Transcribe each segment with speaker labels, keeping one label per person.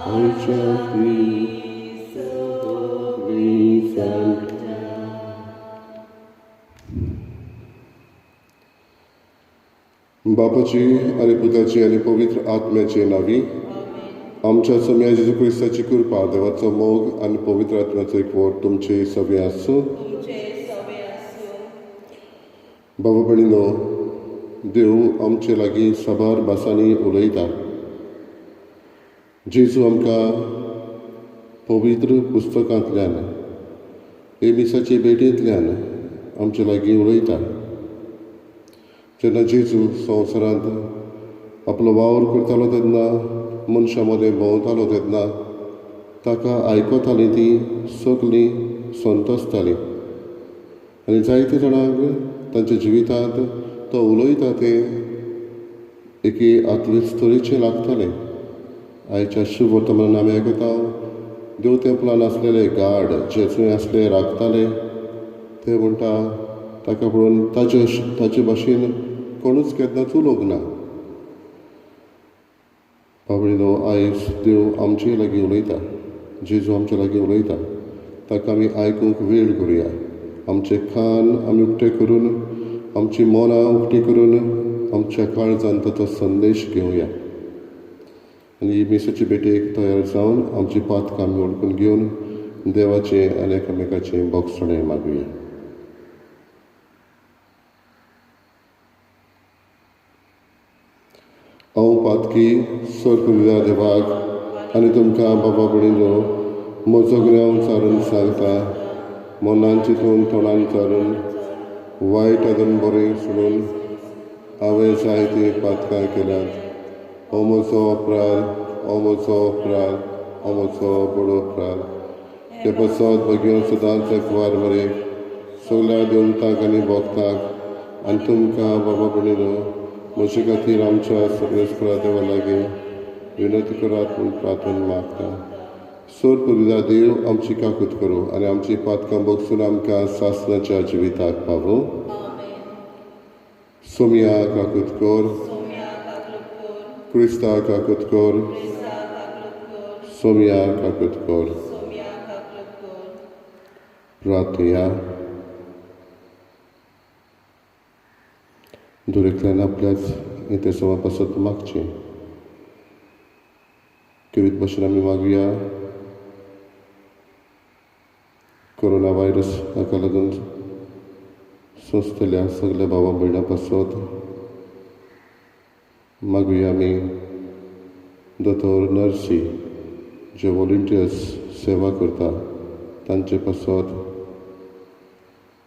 Speaker 1: आयच्या बापाची आणि पुताची आणि पवित्र आत्म्याचे नावी आमच्या सम्या जेजू क्रिस्ताची कृपा देवाचो मोग आणि पवित्र आत्म्याचो एकवट तुमचे सगळे आसूं. बाबा भयणीनो, देव आमचे लागीं साबार भासांनी उलयता. जेजू आमकां पवित्र पुस्तकांतल्यान एमिसाचे भेटेंतल्यान आमचे लागीं उलयता. जेन्ना जेजू संवसारांत आपलो वावर करतालो तेन्ना मनशां मदें भोंवतालो तेन्ना ताका आयकतालीं तीं सगळीं संतोसतालीं आनी जायते जाणांक तांच्या जिवितांत तो उलयता तें एके आत्मस्थळीचें लागतालें. आयच्या शुभ वर्तमानान आमी आयकता देव तेंपलान आसलेले गाड जेजूय आसले राखताले. ते म्हणटा ताका पळोवन ताचे भाशेन कोणूच केन्नाच उलोवंक ना. बाबडीनो, आयज देव आमचे लागीं उलयता. जेजू आमचे लागीं उलयता. ताका आमी आयकूंक वेळ करुया. आमचे कान आमी उक्ते करून, आमची मनां उक्तीं करून आमच्या काळजांत ताचो संदेश घेवया आनी मिसाची भेटेक तयार जावन आमची पातकां आमी वळखून घेवन देवाचें आनी एकामेकाचें बोगसणें मागुया. हांव पातकी सर करुया देवाक आनी तुमकां बाबा भयणीनो म्हजो गुन्यांव विचारून सांगता. मनान चिंतून तोंडान विचारून वायट आदून बरें सोडून हांवें जायतीं पातकां केल्यात. हो म्हजो अपराध, हो म्हजो अपराध, हो म्हजो बडो अपराध. ते पसत बेगीन सदांच एकवार मरे सगळ्या देवतांक आनी भक्तांक आनी तुमकां बाबा भयणीनो म्हजे खातीर आमच्या सर्वेस्परा देवा लागीं विनंती करात म्हूण प्रार्थना मागता. सर पुरुजा देव आमची काकूत करूं आनी आमची पातकां बगसून आमकां सासणाच्या जिविताक पावूं. सोमिया काकूत कर, क्रिस्ता काकूत कर, सोमिया काकूत कर. प्रार्थया. दुरेंतल्यान आपल्याच इंतेसवा पासत मागचें. किरीत भाशेन आमी मागुया. कोरोना व्हायरस हाका लागून सोंसतल्या सगळ्या भावा भयणां पासत मागुया आमी दोतोर नर्सी जे वॉलंटियर्स सेवा करता तांचे पासत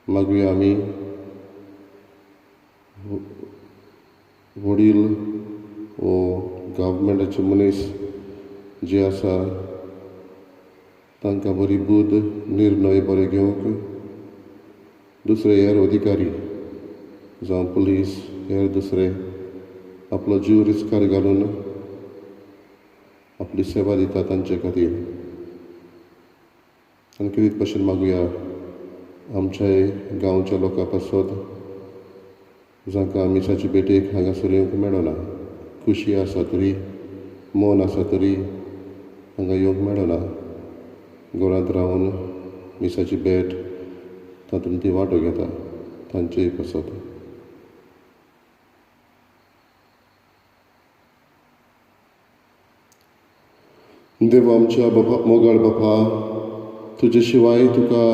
Speaker 1: मागुया आमी वडील वो गव्हर्मेंटाचे मनीस जे आसा तांकां बरी बूद निर्णय बरे घेवंक. दुसरे हेर अधिकारी जावं पुलीस हेर दुसरे आपलो जीव रिस्कार घालून आपली सेवा दिता तांचे खातीर. आनी कितें भाशेन मागुया आमच्या गांवच्या लोकां पासत जांकां मिसाची भेटेक हांगासर येवंक मेळना, खुशी आसा तरी मन आसा तरी हांगा येवंक मेळना, घरांत रावन मिसाची भेट तातूंत ती वांटो घेता तांचेय पासत. देव आमच्या बापा मोगाळ बापा, तुजे शिवाय तुका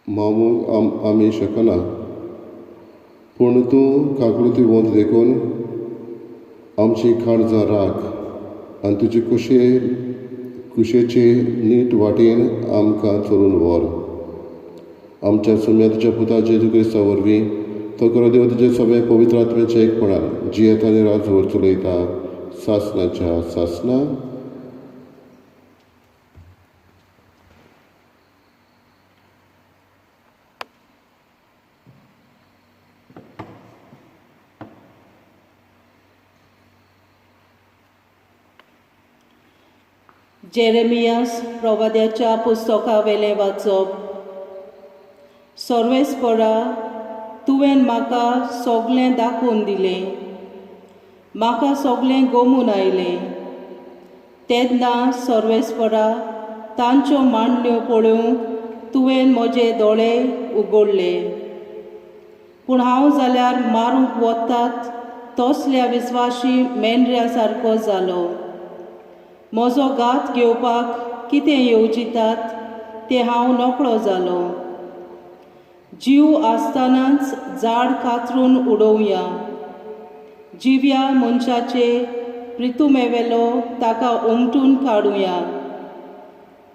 Speaker 1: मागूंक आमी शकना. पूण तूं काकुळती वंत देखून आमची काळजां राख आनी तुजे कुशेचे नीट वाटेन आमकां चलोवन व्हर. आमच्या सुम्या तुज्या पुता जेजू क्रिस्ता वरवीं तो करो देव तुजे सगळे पवित्र आत्म्याचे एकपणान जियेता आनी राजवर चलयता सासणाच्या सासणा.
Speaker 2: जेरेमियास प्रवाद्याच्या पुस्तका वेले वाचप. सर्वेस्परा, तुवें म्हाका सगळें दाखोवन दिलें, म्हाका सगळें गमून आयलें. तेन्ना सर्वेस्परा तांच्यो मांडण्यो पळोवंक तुवें म्हजे दोळे उगडले. पूण हांव जाल्यार मारूंक वतात तसल्या विस्वाशी मेंढऱ्या सारको जालो. म्हजो घात घेवपाक कितें येवजितात ते हांव नकळो जालो. जीव आसतनाच झाड कातरून उडोवया. जिव्या मनशाचे प्रितुमेवेलो ताका उमटून काडुया.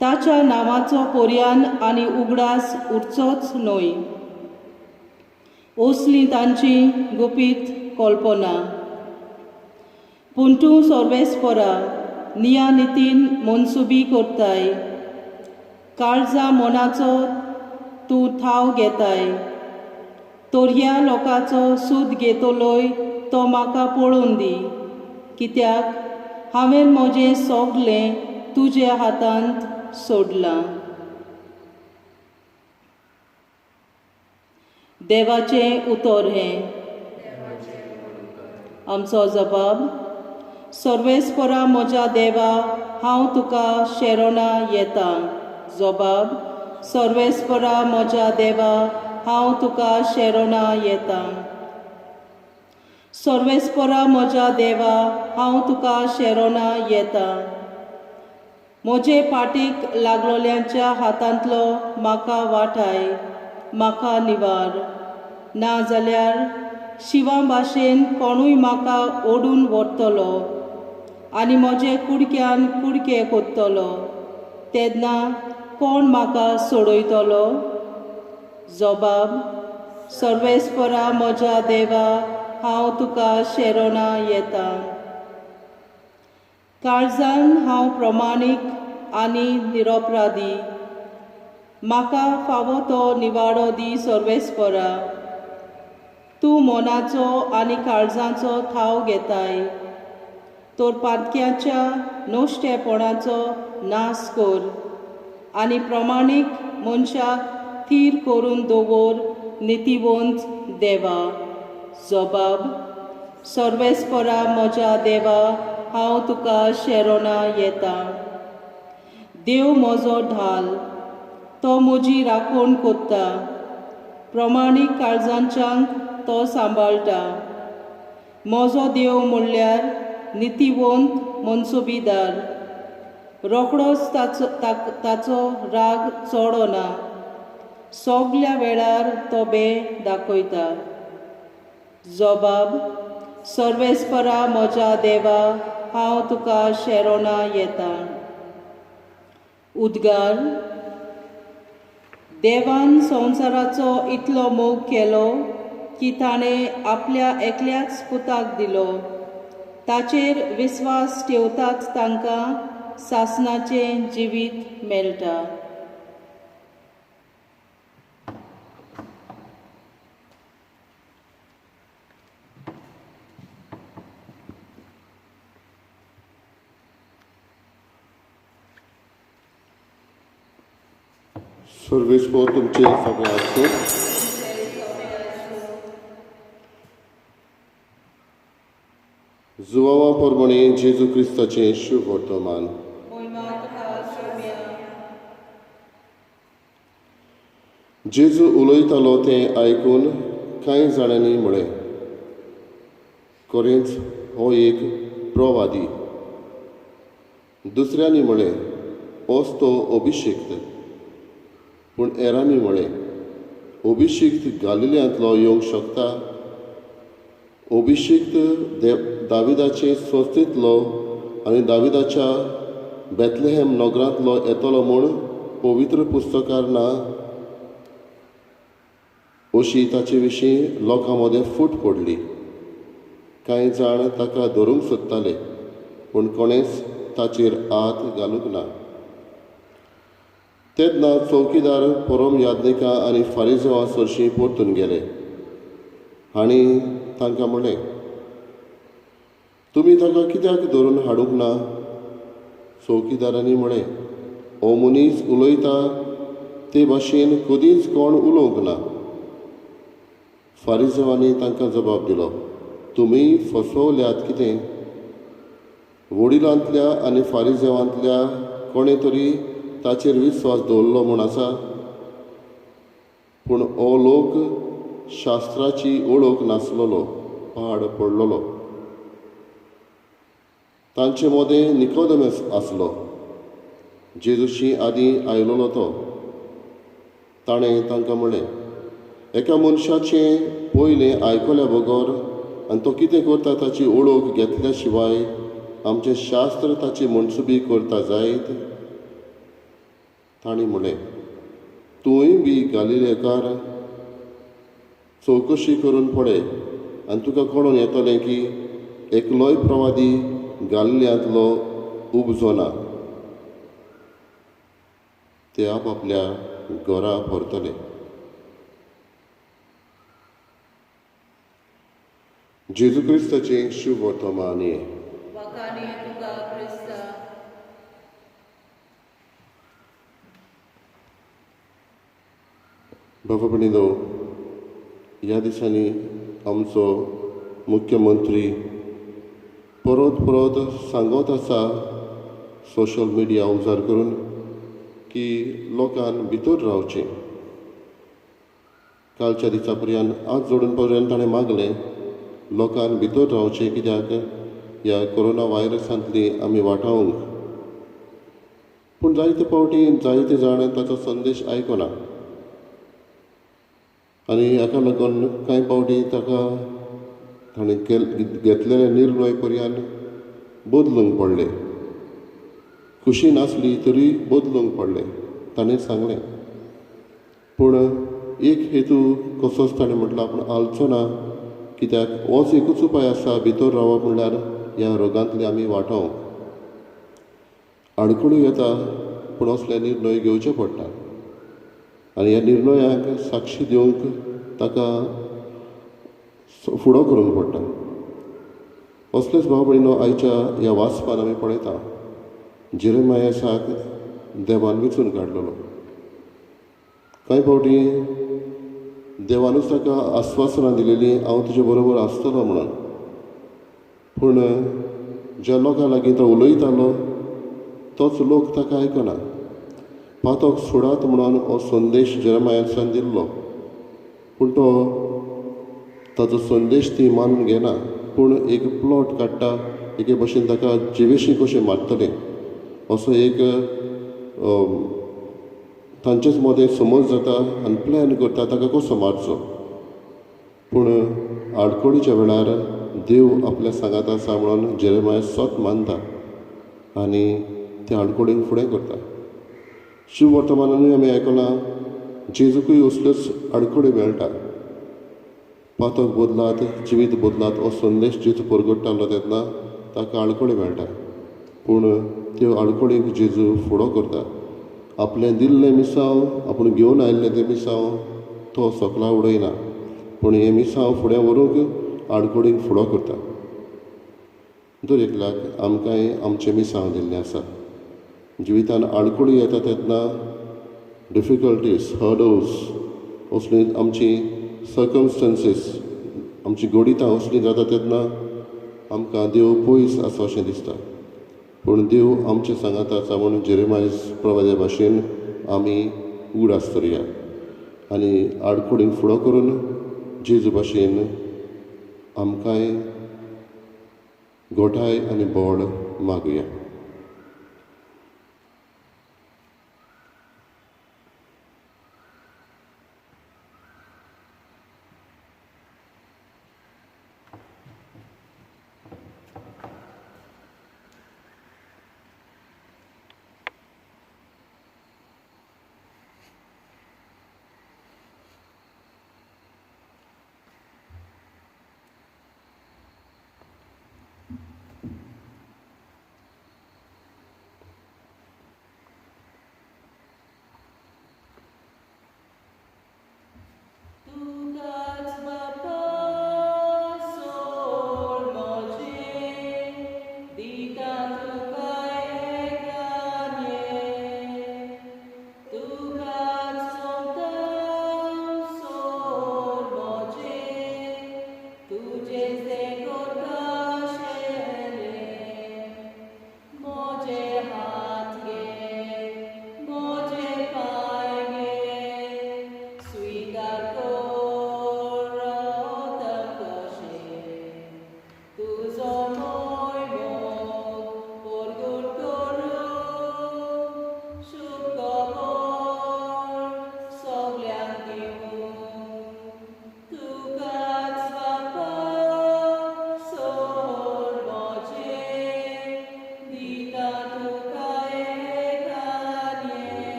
Speaker 2: ताच्या नांवाचो पर्यान आनी उगडास उरचोच न्हय. असली तांची गुपीत कल्पना. पूण तूं सर्वेस्परा नियानितीन मनसुबी करताय. काळजा मनाचो तूं ठाव घेताय. तोरया लोकांचो सूद घेतलोय तो म्हाका पळोवन दी, कित्याक हांवें म्हजें सगलें तुज्या हातांत सोडलां. देवाचें उतर हें. आमचो जबाब. सर्वेस्परा म्हज्या देवा, हांव तुका शेरोना येतां. जबाब. सर्वेस्परा म्हज्या देवा, हांव तुका शेरोना येतां. सर्वेस्परा म्हज्या देवा, हांव तुका शेरोना येतां. म्हजे पाटीक लागलोल्यांच्या हातांतलो म्हाका वाटाय, म्हाका निवार. नाजाल्यार शिवा भाशेन कोणूय म्हाका ओडून व्हरतलो आनी म्हजे कुडक्यान कुडके कोत्तलो. तेन्ना कोण म्हाका सोडयतलो? जबाब. सर्वेस्परा म्हज्या देवा, हांव तुका शेरोना येतां. काळजान हांव प्रमाणीक आनी निरपराधी. म्हाका फावो तो निवाडो दी सर्वेस्परा. तूं मनाचो आनी काळजांचो ठाव घेताय. तोर पातक्याच्या नोश्टेपणाचो नास कर आनी प्रमाणीक मनशाक थीर करून दवर नितिवंत देवा. जबाब. सर्वेस्परा म्हज्या देवा, हांव तुका शेरोना येतां. देव म्हजो ढाल, तो म्हजी राखण कोत्ता. प्रमाणीक काळजांच्यांक तो सांबाळटा. म्हजो देव म्हणल्यार नितिवंत मनसुबीदार. रोखडोच ताचो राग चडना. सगल्या वेळार तो दाखयता. जबाब. सर्वेस्परा म्हज्या देवा, हांव तुका शेरोना येतां. उद्गार. देवान संवसाराचो इतलो मोग केलो की ताणें आपल्या एकल्याच पुताक दिलो. ताचेर विस्वास ठेवतात तांकां सासणाचें जिवीत मेळटा.
Speaker 1: सर्वेस्पर तुमचे सगळे आसूं. जुवावा परमणे जेजू क्रिस्ताचें शुभ वर्तमान. जेजू उलयतालो तें आयकून कांय जाणांनी म्हळें, खरेंच हो एक प्रवादी. दुसऱ्यांनी म्हळें, होच तो अभिषेक्त. पूण हेरांनी म्हळें, अभिषेक्त गालिल्यांतलो येवंक शकता. अभिषेक्त दाविदाचे संस्थेंतलो आनी दाविदाच्या बेथलेहेम नगरांतलो येतलो म्हूण पवित्र पुस्तकार ना. अशी ताचे विशीं लोकां मदें फूट पडली. कांय जाण ताका धरूंक सोदताले, पूण कोणेंच ताचेर हात घालूंक ना. तेन्ना चौकीदार परम याज्ञिकां आनी फारिझेवां सरशीं परतून गेले. हांणी तांकां म्हणलें, तुमी ताका कित्याक धरून हाडूंक ना? चौकीदारांनी म्हळें, हो मनीस उलयता ते भाशेन कधीच कोण उलोवंक ना. फारिझेवांनी तांकां जबाब दिलो, तुमी फसवल्यात कितें? वडिलांतल्या आनी फारिजेवांतल्या कोणे तरी ताचेर विस्वास दवरलो म्हूण आसा, पूण हो लोक शास्त्राची ओळख नासलोलो, पाड पडलोलो. तांचे मदें निकोदेमस आसलो, जेजूशी आदीं आयलोलो तो. ताणें तांकां म्हणलें, एका मनशाचें पयलें आयकल्या बगर आनी तो कितें करता ताची ओळख घेतल्या शिवाय आमचें शास्त्र ताची मनसुबी करता जायत. तांणी म्हणलें, तूंय बी गालिलेकार चवकशी करून पळय आनी तुका कळून येतलें की एकलोय प्रवादी गालिल्यांतलो उबजो ना. ते आपआपल्या घरा व्हरतले. जेजू क्रिस्ताचें शुभ वर्तमान हे.
Speaker 2: वखाणी तुका क्रिस्ता.
Speaker 1: बाबा भयणीनो, ह्या दिसांनी आमचो मुख्यमंत्री परत परत सांगत आसा सोशल मिडिया उजार करून की लोकांन भितर रावचें. कालच्या दिसा पर्यंत आज जोडून पर्यंत ताणें मागलें लोकांन भितर रावचें, कित्याक ह्या कोरोना व्हायरसांतली आमी वाटावंक. पूण जायते फावटी जायते जाण ताचो संदेश आयकना आनी हाका लागून कांय फावटी ताका ताणें घेतलेले निर्णय पर्यंत बदलूंक पडले. खुशी नासली तरी बदलूंक पडले, ताणें सांगलें. पूण एक हेतू कसोच ताणें म्हटलो आपूण आलचो ना, कित्याक होच एकूच उपाय आसा भितर रावप म्हणल्यार ह्या रोगांतले आमी वाटावंक. आडखळी येता पूण असले निर्णय घेवचे पडटा आनी ह्या निर्णयाक साक्षी दिवंक ताका फुडो करूंक पडटा. असलेच भाव भयणीनो, आयच्या ह्या वाचपान आमी पळयता जेरेमायासाक देवान वेंचून काडलेलो. कांय फावटी देवानूच ताका आस्वासनां दिलेलीं, हांव तुजे बरोबर आसतलो म्हणून. पूण ज्या लोकां लागीं तो उलयतालो तोच लोक ताका आयकना. पातोक सोडात म्हणून हो संदेश जेरेमायासान दिल्लो, पूण तो ताचो संदेश ती मानून घेना. पूण एक प्लॉट काडटा, एके भशेन ताका जिवेशी कशें मारतलें असो एक तांचेच मदें समज जाता आनी प्लॅन करता ताका कसो मारचो. पूण आडखळीच्या वेळार देव आपल्या सांगात आसा म्हणून जेरेमाया स्वत मानता आनी त्या आडखळींक फुडें करता. शुभ वर्तमानानूय आमी आयकलां जेजूकूय असल्योच आडखळी मेळटा. पातक बदलात, जिवीत बदलात हो संदेश जेजू परगट्टालो तेन्ना ताका आडखळी मेळटा. पूण त्यो आडखळींक जेजू फुडो करता. आपलें दिल्लें मिसांव, आपूण घेवन आयिल्लें तें मिसांव तो सकला उडयना, पूण हें मिसांव फुडें व्हरूंक आडखळींक फुडो करता. दर एकल्याक आमकांय आमचें मिसांव दिल्लें आसा. जिवितान आडखळी येता तेन्ना डिफिकल्टीज, हर्डल्स असलीं आमची सर्कमस्टन्सीस, आमची घडितां असलीं जाता तेन्ना आमकां देव पयस आसा अशें दिसता. पूण देव आमचे सांगात आसा म्हणून जेरेमायस प्रवादे भाशेन आमी उगडास करया आनी आडखळींक फुडो करून जेजू भाशेन आमकांय घोटाय आनी बोड मागुया.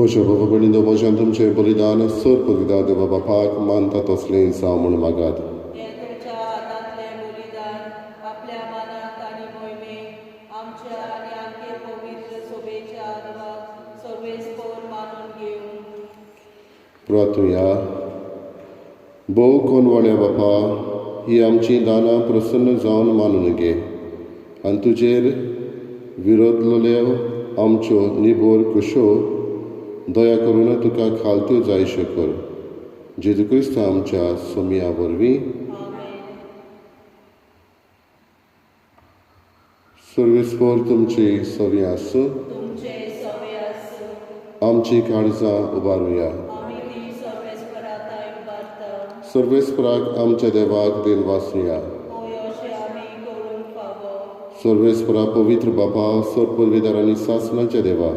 Speaker 1: म्हज्या बाबा भयणींनो, म्हज्यान तुमचें बलिदान सर्प दिता देवा बापाक मानता तसलें जावं म्हूण मागात.
Speaker 2: हे तुमच्या हातांतलें बलिदान आपल्या मनाक आनी मोहिमेक आमच्या आनी आमगे पवित्र सोबेच्या आत्माक सर्वेस्पर मानून घेवं.
Speaker 1: प्रार्थुया. भोव कोनवाड्या बापा, ही आमची दानां प्रसन्न जावन मानून घे आनी तुजेर विरोधलेल्यो आमच्यो निबोर कुशो दया करून तुका खालत्यो जायश्यो कर. जेजू क्रिस्त आमच्या सोमिया वरवीं.
Speaker 2: आमेन.
Speaker 1: सर्वेस्पर तुमची सवी आसूं.
Speaker 2: तुमचे सवे आसूं.
Speaker 1: आमची काळजां उबारुया.
Speaker 2: आमी ती सर्वेस्पराताय उबारता.
Speaker 1: सर्वेस्पराक आमच्या देवाक देन वासुया.
Speaker 2: होय अशें आमी करूंक फावो.
Speaker 1: सर्वेस्परा पवित्र बापा, सर्पविदार आनी सासणाच्या देवा,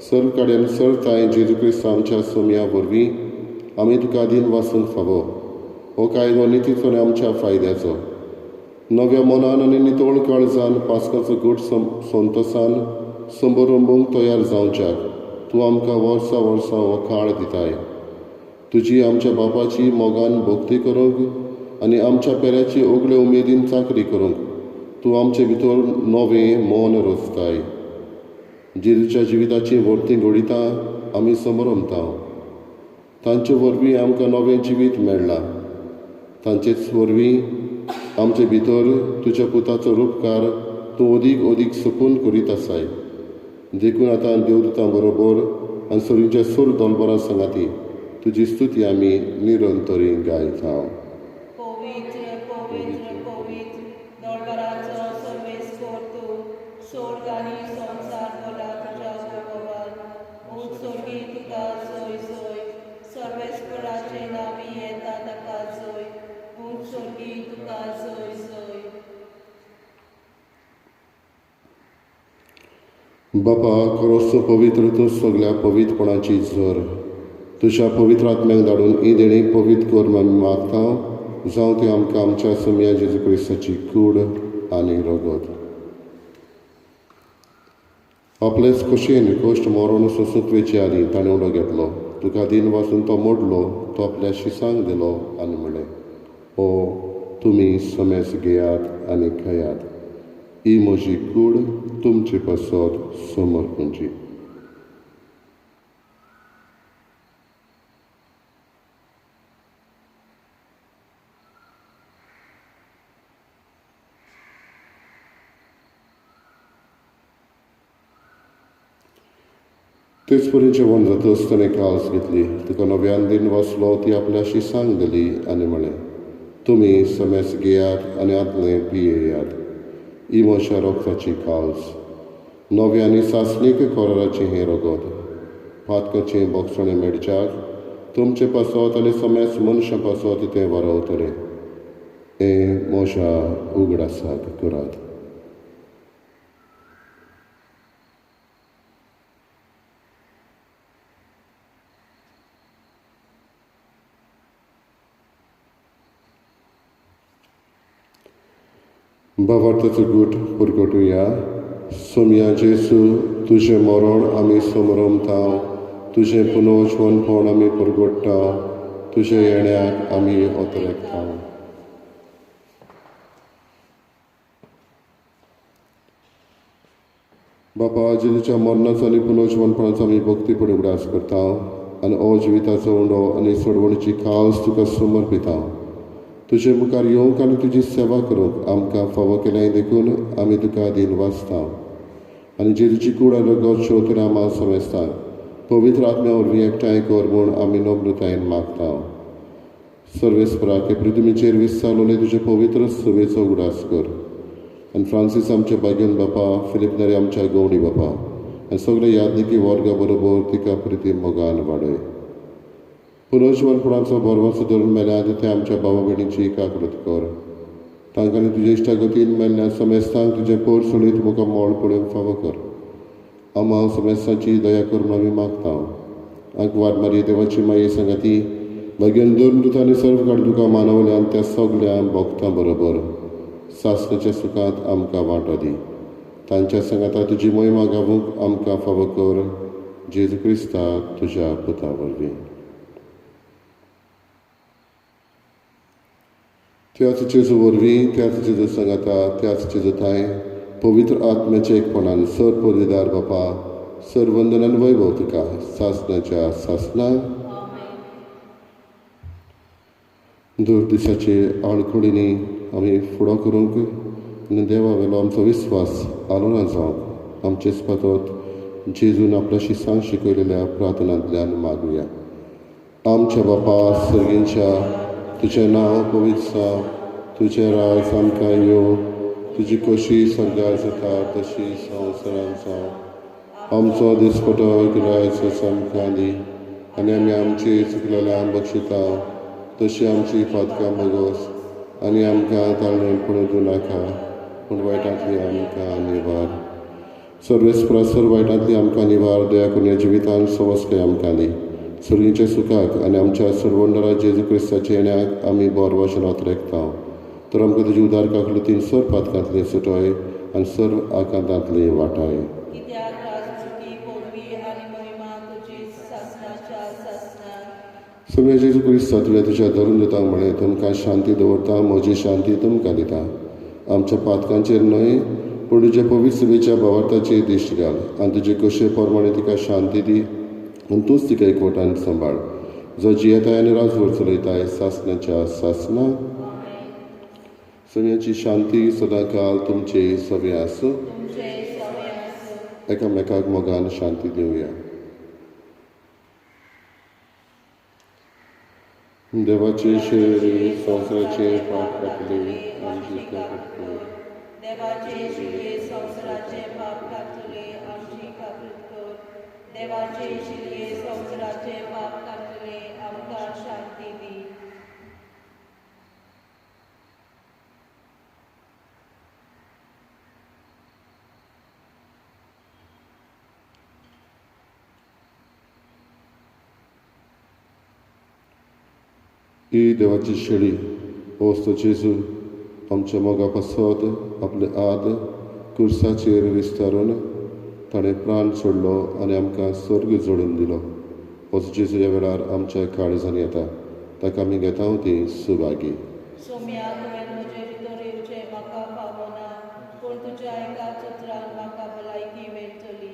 Speaker 1: सर्व कडेन सरताय जेजू क्रिस्त आमच्या सोमिया वरवीं आमी तुका दिन वासूंक फावो. हो कायदो नितीचो आमच्या फायद्याचो. नव्या मनान आनी नितोळ काळजान पास्काचो घोट संतोसान संबरंबूंक तयार जावच्याक तूं आमकां वर्सा वर्सा हो काळ दिताय. तुजी आमच्या बापाची मोगान भोक्ती करूंक आनी आमच्या पेऱ्याची उगड्या उमेदीन चाकरी करूंक तूं आमचे भितर नवें मौन रोचताय. जेजूच्या जिविताची वर्ती घोडिता आमी समरमता. तांचे वरवीं आमकां नवें जिवीत मेळ्ळां. तांचेच वरवीं आमचे भितर तुज्या पुताचो रूपकार तूं अदीक अदीक सपून करीत आसाय. देखून आतां देवदूतां बरोबर आनी सरीच्या सूर दोलबरां सांगाती तुजी स्तुती आमी निरंतरी गायता.
Speaker 2: पवित्र पवित्र पवित्र दोळबराचो सर्वेस्पर तूं, स्वर्ग आनी संवसार भला तुज्या वैभवान. उत्सर्गी तुका सोय सोय, सर्वेस्पराचे नामी येता ताका सोय. उत्सर्गी तुका सोय सोय.
Speaker 1: बापा, खरोच पवित्र तूं सगळ्या पवित्रपणाची झर. तुज्या पवित्र आत्म्याक धाडून ही देणी पवित्र करून आमी मागता. जावं ती आमकां आमच्या सोम्या जेजू क्रिस्ताची कूड आनी रगत. आपलेच खोशेन कोश्ट मरण सोंसुकवेचे आदी ताणें उडो घेतलो. तुका दिन वाचून तो मोडलो, तो आपल्या शिसांक दिलो आनी म्हणलें, ओ तुमी समेस घेयात आनी खायात. ही म्हजी कूड तुमचे पासत समर्पणची. तेच परी जेवण जातच ताणें काल्स घेतली. तुका नव्यान दिन वाचलो, ती आपल्या शिसांक दिली आनी म्हळें, तुमी समेस घेयात आनी आदलें पियेयात. ही म्हज्या रोगताची काल्स. नव्या आनी सासणीक कोराराचें हें रगत. पातकाचें बोगसणें मेडच्याक तुमचे पासत आनी समेस मनशां पासत तें वारवतलें. हें म्हज्या उगडासाक करात. भावार्थाचो गूट परगटुया. सोम्या जेसू, तुजें मरण आमी समरमता. तुजें पुनर्जीवनपण आमी परगटता. तुज्या येण्याक आमी ओतरेकता. बापा, जेजूच्या मरणाचो आनी पुनर्जीवनपणाचो आमी भक्तीपणी उगडास करता आनी हो जिविताचो उंडो आनी सोडवणीची काल्स तुका समर्पिता. तुजे मुखार येवंक आनी तुजी सेवा करूंक आमकां फावो केलें देखून आमी तुका दिन वाचता आनी जेजूची कूड आनी रगत शेवतून आम्हा समेस्ता. पवित्र आत्म्या वरवीं एकठांय कर म्हूण आमी नम्रतायेन मागता. सर्वेस्पराक हे पृथ्वीचेर विस्तारलोले तुजे पवित्र सवेचो उगडास कर. आनी फ्रांसीस आमच्या बागेन बापा, फिलिप नरे आमच्या गवणी बापा आनी सगळे यादनिकी वर्गा बरोबर तिका प्रिती मोगान वाडय. पुनर्जीवनपणाचो बरवसो धरून मेल्यात ते आमच्या भावा भयणीची काकूट कर. तांकां आनी तुजे इश्टागतीन मेल्ल्या समेस्तांक तुजे पोर सोडीत मुखार मोळ पडूंक फावो कर. आम्हा समेस्तांची दया करून आमी मागता. आंकवार मारी देवाची माये सांगाती बागेन दोन दुतांनी सर्व काड तुका मानवल्यान त्या सगळ्या भक्तां बरोबर सासणेच्या सुखांत आमकां वांटो दी. तांच्या सांगाता तुजी महिमा गावूंक आमकां फावो कर. जेजू क्रिस्ता तुझ्या पुता वरवीं. त्याच जेजू वरवीं, त्याच जेजू सांगाता, त्याच जेजू थंय पवित्र आत्म्याचे एकपणान सर पदवीदार बापा, सर वंदनान वैभव तुका सासणाच्या सासणां. दर दिसाचे आडकुडींनी आमी फुडो करूंक आनी देवा वेलो आमचो विस्वास आलो ना जावंक आमचे इस्पातोत जेजून आपल्या शिसांक शिकयलेल्या प्रार्थनांतल्यान मागुया. आमच्या बापा सर्गींच्या, तुजें नांव पवित्र जावं, तुजें राज आमकां येवं, तुजी कशी स्वर्गार जाता तशी संवसारांत जावं. आमचो दिसपटो गिरायचो आमकां दी आनी आमी आमची चुकलेल्यांक बक्षिता तशी आमची पातकां बगोस आनी आमकां ताळमेळ पडूं नाका पूण वायटांतली आमकां निवार. सर्वेस्परासर वायटांतली आमकां निवार, दया करून ह्या जिवितांत समस्या आमकां दी. सर्गीच्या सुखाक आनी आमच्या सर्वंडरा जेजू क्रिस्ताच्या येण्याक आमी बोर भाशेन वातरेकता. तर आमकां तुजी उदार काकलुतीन सर पातकांतली सुटय आनी सर्व आकांतांतली वाटाय.
Speaker 2: कित्याक राजमुकी पोरवी आनी महिमा तुजी सासणाच्या सासणां.
Speaker 1: सगळे जेजू क्रिस्ता तुज्या धरून दितांक म्हळें तुमकां शांती दवरता, म्हजी शांती तुमकां दिता. आमच्या पातकांचेर न्हय पूण तुज्या पवित्र सभेच्या भावार्थाचेर दिश्ट घाल आनी तुजे कशे प्रमाणे तिका शांती दी आनी तूंच तिका एकवटान सांबाळ, जो जियेताय आनी राजवट चलयताय सासणाच्या सासणां. सगळ्यांची शांती सदां काल तुमचे सवे आसूं. एकामेकाक मोगान शांती दिवया. देवाचे शरीर संवसाराचे पाप कापले आमची कापड.
Speaker 2: देवाचे शिलये संवसाराचे पाप कातले आमची कापरीत कर. देवाचे शिलये संवसाराचे पाप कातले आमकां शांती दी.
Speaker 1: ही देवाची शेळी पोस्त जेजू आमच्या मोगा पासत आपले आद कुर्साचेर विस्तारून ताणें प्राण सोडलो आनी आमकां स्वर्ग जोडून दिलो. होच जेजू ह्या वेळार आमच्या काळजांत येता, ताका आमी घेता ती सुभागी.
Speaker 2: सोम्या तुवें म्हजे भितर येवचें म्हाका फावना, पूण तुज्या एकाच उतरान म्हाका भलायकी मेळटली.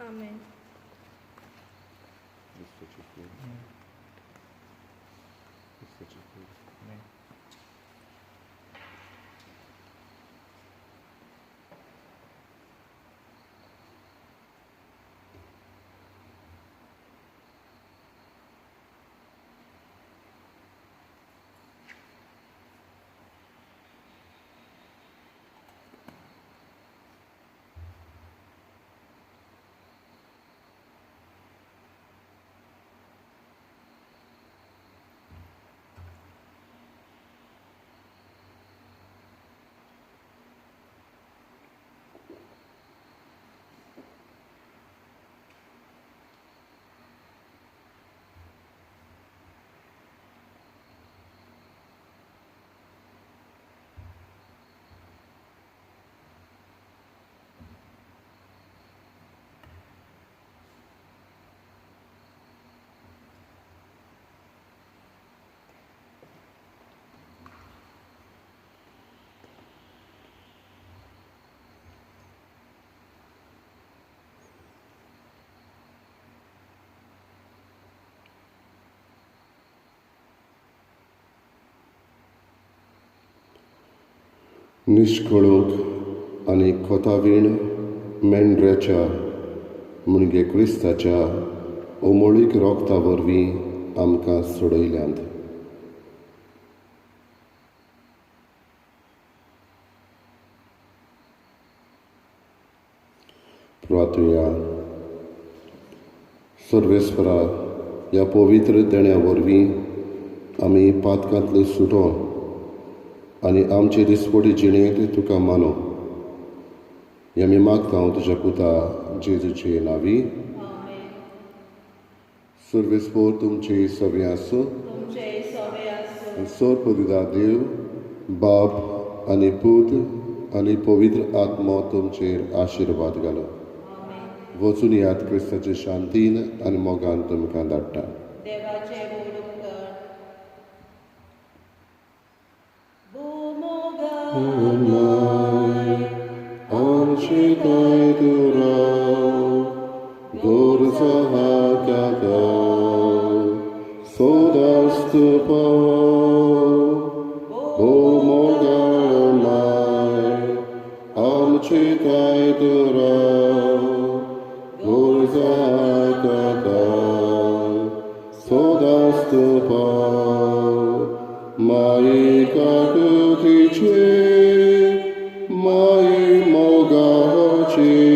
Speaker 2: Amen.
Speaker 1: निश्कळूंक आनी कोतावीण मेंढऱ्याच्या म्हणजे क्रिस्ताच्या ओमळीक रोगता वरवीं आमकां सोडयल्यांत. प्रार्थया. सर्वेस्परा, ह्या पवित्र देण्या वरवीं आमी पातकांतले सुटोन आनी आमचे दिसपटी जिणेंत तुका मानो. हें आमी मागता हांव तुज्या पुता जेजूचे नांवी. सर्वेस्पोर तुमचे सवे आसूं. सोरपदिदा देव, बाप आनी पूत आनी पवित्र आत्मो तुमचेर आशिर्वाद घालो. वचून यात क्रिस्ताचे शांतीन आनी मोगान तुमकां धाडटा.
Speaker 2: देवाचे
Speaker 1: आमची काय तुराव गोरचा हाका सोदास्त ओ मोगाळ माय आमची काय तुराव गोरचा हाका सोदास्त माई काकुतीचे माई मोगाची